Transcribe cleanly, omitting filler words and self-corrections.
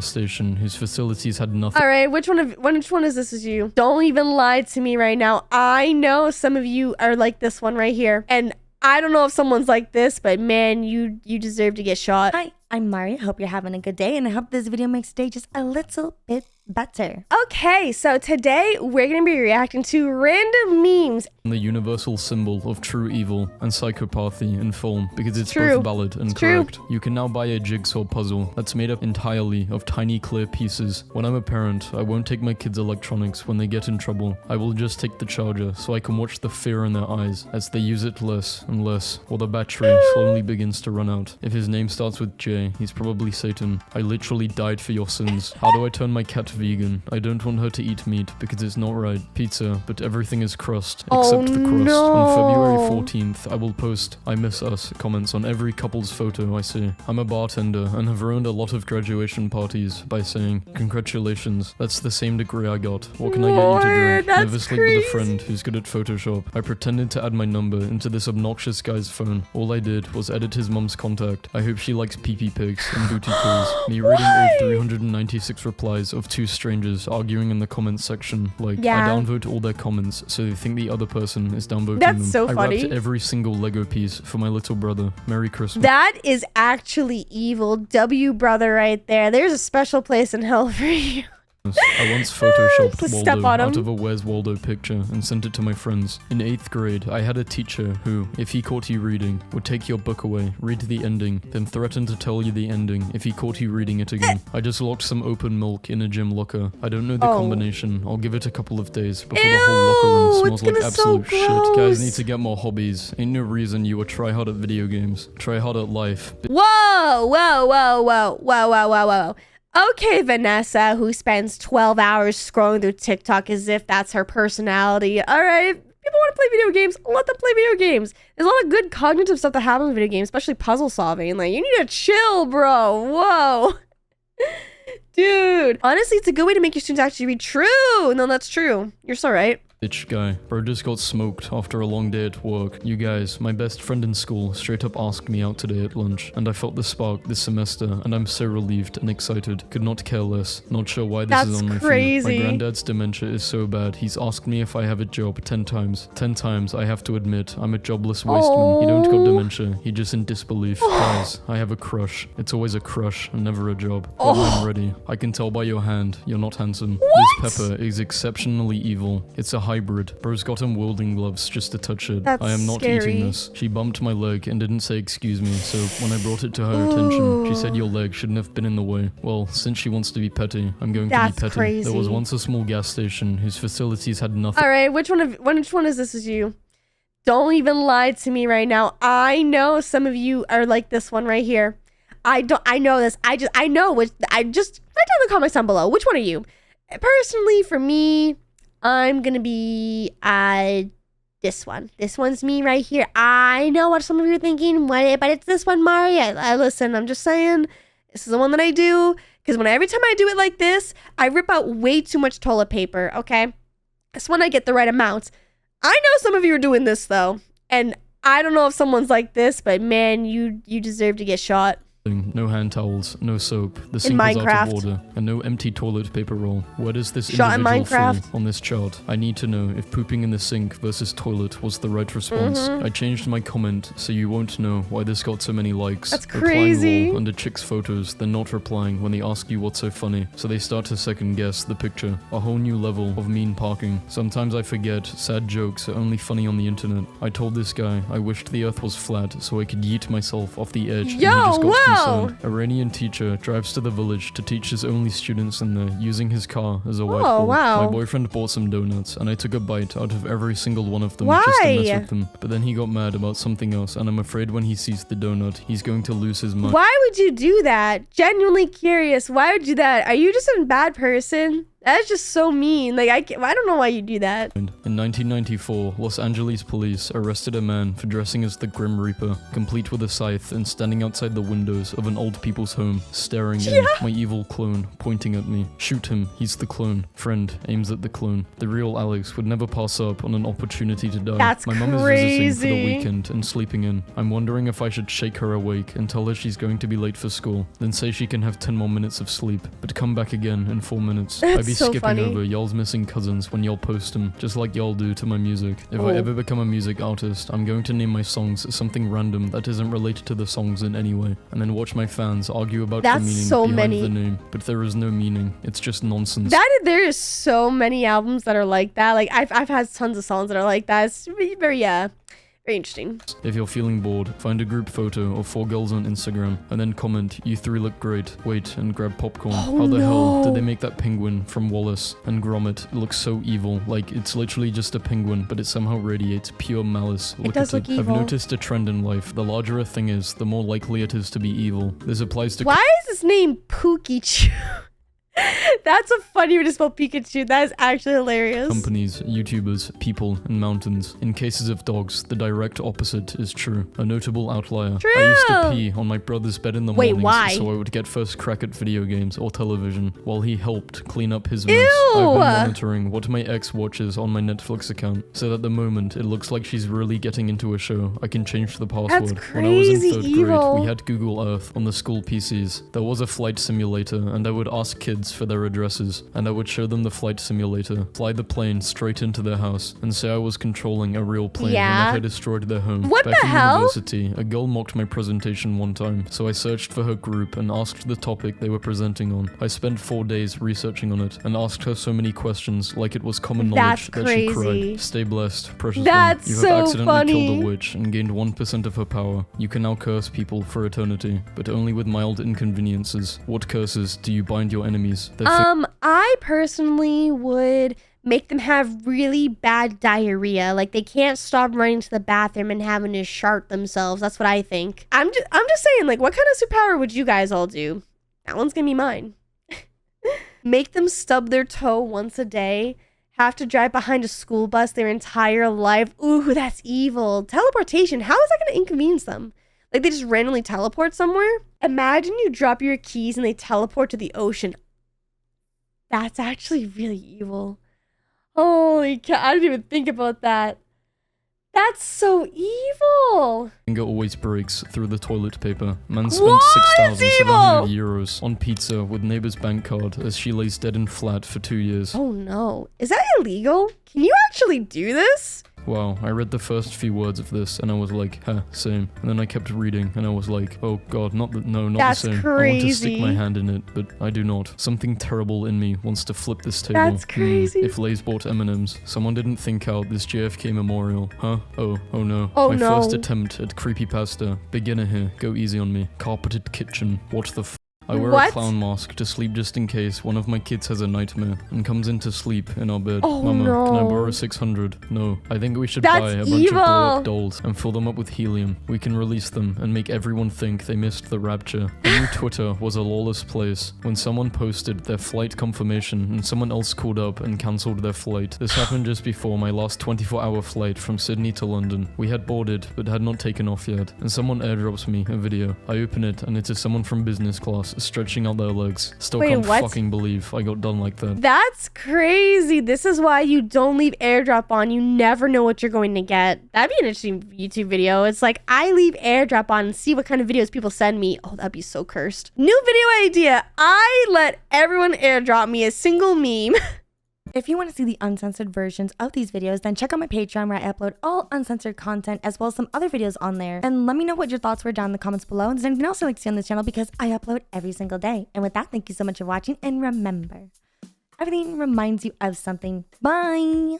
station whose facilities had nothing. All right, which one is this? Is you? Don't even lie to me right now. I know some of you are like this one right here, and I don't know if someone's like this, but man, you deserve to get shot. Hi, I'm Mari. I hope you're having a good day, and I hope this video makes today just a little bit better. Okay, so today we're gonna be reacting to random memes. The universal symbol of true evil and psychopathy in film, because it's True. both valid and It's true. correct. You can now buy a jigsaw puzzle that's made up entirely of tiny clear pieces. When I'm a parent, I won't take my kids' electronics when they get in trouble. I will just take the charger so I can watch the fear in their eyes as they use it less and less, while the battery slowly begins to run out. If his name starts with J, he's probably Satan. I literally died for your sins. How do I turn my cat vegan? I don't want her to eat meat because it's not right. Pizza, but everything is crust except the crust. no. On February 14th, I will post "I miss us" comments on every couple's photo I see. I'm a bartender and have ruined a lot of graduation parties by saying, "Congratulations, that's the same degree I got. What can I get you to Lord, drink?" that's Never sleep with a crazy. friend who's good at Photoshop. I pretended to add my number into this obnoxious guy's phone. All I did was edit his mum's contact. I hope she likes pee-pee pigs and booty calls. Me reading all 396 replies of two strangers arguing in the comments section, like, Yeah. I downvote all their comments so they think the other person is downvoting That's them. so I funny. wrapped every single Lego piece for my little brother. Merry Christmas. That is actually evil. W brother right there. There's a special place in hell for you. I once photoshopped Just step Waldo on out him. of a Where's Waldo picture and sent it to my friends. In 8th grade, I had a teacher who, if he caught you reading, would take your book away, read the ending, then threaten to tell you the ending if he caught you reading it again. I just locked some open milk in a gym locker. I don't know the Oh. combination. I'll give it a couple of days before the whole locker room Ew, smells it's like gonna absolute so shit. Guys gross. need to get more hobbies. Ain't no reason you would try hard at video games. Try hard at life. Whoa, whoa, whoa, whoa, whoa, whoa, whoa, whoa. Okay, Vanessa, who spends 12 hours scrolling through TikTok as if that's her personality. All right, if people want to play video games, let them play video games. There's a lot of good cognitive stuff that happens in video games, especially puzzle solving. Like, you need to chill, bro. Whoa. Dude. Honestly, it's a good way to make your students actually read. True. No, that's true. You're so right. Bitch guy. Bro just got smoked after a long day at work. You guys, my best friend in school straight up asked me out today at lunch, and I felt the spark this semester, and I'm so relieved and excited. Could not care less. Not sure why this is That's on my crazy. feed. My granddad's dementia is so bad, he's asked me if I have a job 10 times. 10 times I have to admit I'm a jobless wasteman. He don't got dementia, he just in disbelief. Guys, I have a crush. It's always a crush and never a job. But I'm ready. I can tell by your hand, you're not handsome. This pepper is exceptionally evil. It's a hybrid. Bro's got him welding gloves just to touch it. That's I am not scary. eating this. She bumped my leg and didn't say excuse me, so when I brought it to her attention, she said your leg shouldn't have been in the way. Well, since she wants to be petty, I'm going That's to be petty. crazy. There was once a small gas station whose facilities had nothing. All right, which one is this? Is you? Don't even lie to me right now. I know some of you are like this one right here. I know this. I just write down the comments down below. Which one are you? Personally, for me, I'm gonna be this one. This one's me right here. I know what some of you are thinking, but it's this one, Mari. I listen. I'm just saying, this is the one that I do because every time I do it like this, I rip out way too much toilet paper. Okay, that's when I get the right amount. I know some of you are doing this though, and I don't know if someone's like this, but man, you deserve to get shot. No hand towels, no soap, the sink In was out Minecraft. of order, and no empty toilet paper roll. Where does this Shot in individual Minecraft. fall on this chart? I need to know if pooping in the sink versus toilet was the right response. I changed my comment so you won't know why this got so many likes. That's Replying crazy. lol under chicks' photos, then not replying when they ask you what's so funny, so they start to second guess the picture. A whole new level of mean parking. Sometimes I forget sad jokes are only funny on the internet. I told this guy I wished the earth was flat so I could yeet myself off the edge, and he Yo, just got whoa. concerned. Iranian teacher drives to the village to teach his only students in there, using his car as a Oh, whiteboard. wow. My boyfriend bought some donuts, and I took a bite out of every single one of them just to Why? mess with them. But then he got mad about something else, and I'm afraid when he sees the donut, he's going to lose his mind. Why would you do that? Genuinely curious. Why would you do that? Are you just a bad person? That's just so mean. Like, I don't know why you do that. In 1994, Los Angeles police arrested a man for dressing as the Grim Reaper, complete with a scythe and standing outside the windows of an old people's home, staring in, my evil clone, pointing at me. Shoot him, he's the clone. Friend aims at the clone. The real Alex would never pass up on an opportunity to die. That's My mum is visiting for the crazy. weekend and sleeping in. I'm wondering if I should shake her awake and tell her she's going to be late for school, then say she can have 10 more minutes of sleep, but come back again in 4 minutes. I'd be so skipping funny. over y'all's missing cousins when y'all post them, just like y'all do to my music. If I ever become a music artist, I'm going to name my songs something random that isn't related to the songs in any way, and then watch my fans argue about the That's meaning so behind many. the name. But there is no meaning. It's just nonsense. There is so many albums that are like that. Like, I've had tons of songs that are like that. It's very interesting. If you're feeling bored, find a group photo of 4 girls on Instagram and then comment, "You 3 look great. Wait and grab popcorn." How the hell did they make that penguin from Wallace and Gromit look so evil? Like, it's literally just a penguin, but it somehow radiates pure malice. Look does at look it. I've evil. noticed a trend in life. The larger a thing is, the more likely it is to be evil. This applies to Why is his name Pookichu? That's a funny way to spell Pikachu. That is actually hilarious. companies, YouTubers, people, and mountains. In cases of dogs, the direct opposite is true. A notable outlier. I used to True. pee on my brother's bed in the Wait, mornings why? so I would get first crack at video games or television while he helped clean up his mess. Ew. I've been monitoring what my ex watches on my Netflix account so that the moment it looks like she's really getting into a show, I can change the password. When I was in crazy 3rd evil. grade, we had Google Earth on the school PCs. There was a flight simulator and I would ask kids for their addresses and I would show them the flight simulator, fly the plane straight into their house, and say I was controlling a real plane and Yeah. that I destroyed their home. What Back the in hell? university, a girl mocked my presentation one time, so I searched for her group and asked the topic they were presenting on. I spent 4 days researching on it and asked her so many questions like it was common knowledge That's that she crazy. cried. Stay blessed, precious That's one. You so have accidentally killed funny. a witch and gained 1% of her power. You can now curse people for eternity, but only with mild inconveniences. What curses do you bind your enemies? Their I personally would make them have really bad diarrhea. Like, they can't stop running to the bathroom and having to shart themselves. That's what I think. I'm just saying, like, what kind of superpower would you guys all do? That one's gonna be mine. Make them stub their toe once a day. Have to drive behind a school bus their entire life. Ooh, that's evil. Teleportation. How is that gonna inconvenience them? Like, they just randomly teleport somewhere? Imagine you drop your keys and they teleport to the ocean. That's actually really evil. Holy cow, I didn't even think about that. That's so evil. finger always breaks through the toilet paper. Man spent What? 6,700 euros on pizza with neighbor's bank card as she lays dead and flat for 2 years. Oh no. Is that illegal? Can you actually do this? Wow, I read the first few words of this and I was like, huh, same. And then I kept reading and I was like, oh god, not the That's same. I want to stick crazy. my hand in it, but I do not. Something terrible in me wants to flip this table. That's crazy. If Lay's bought M&Ms, someone didn't think out this JFK memorial. Huh? Oh no. Oh, my no. first attempt at creepypasta. Beginner here, go easy on me. Carpeted kitchen. What the I wear What? a clown mask to sleep just in case one of my kids has a nightmare and comes in to sleep in our bed. Oh, Mama, can I no. borrow 600? No. I think we should That's buy a bunch of evil. blow-up dolls and fill them up with helium. We can release them and make everyone think they missed the rapture. I knew Twitter was a lawless place when someone posted their flight confirmation and someone else called up and cancelled their flight. This happened just before my last 24-hour flight from Sydney to London. We had boarded but had not taken off yet, and someone airdrops me a video. I open it and it is someone from business class stretching out their legs. Still Wait, can't what? fucking believe I got done like that. That's crazy. This is why you don't leave airdrop on. You never know what you're going to get. That'd be an interesting YouTube video. It's like, I leave airdrop on and see what kind of videos people send me. Oh, that'd be so cursed. New video idea. I let everyone airdrop me a single meme. If you want to see the uncensored versions of these videos, then check out my Patreon where I upload all uncensored content as well as some other videos on there. And let me know what your thoughts were down in the comments below. And there's anything else you'd like to see on this channel because I upload every single day. And with that, thank you so much for watching. And remember, everything reminds you of something. Bye!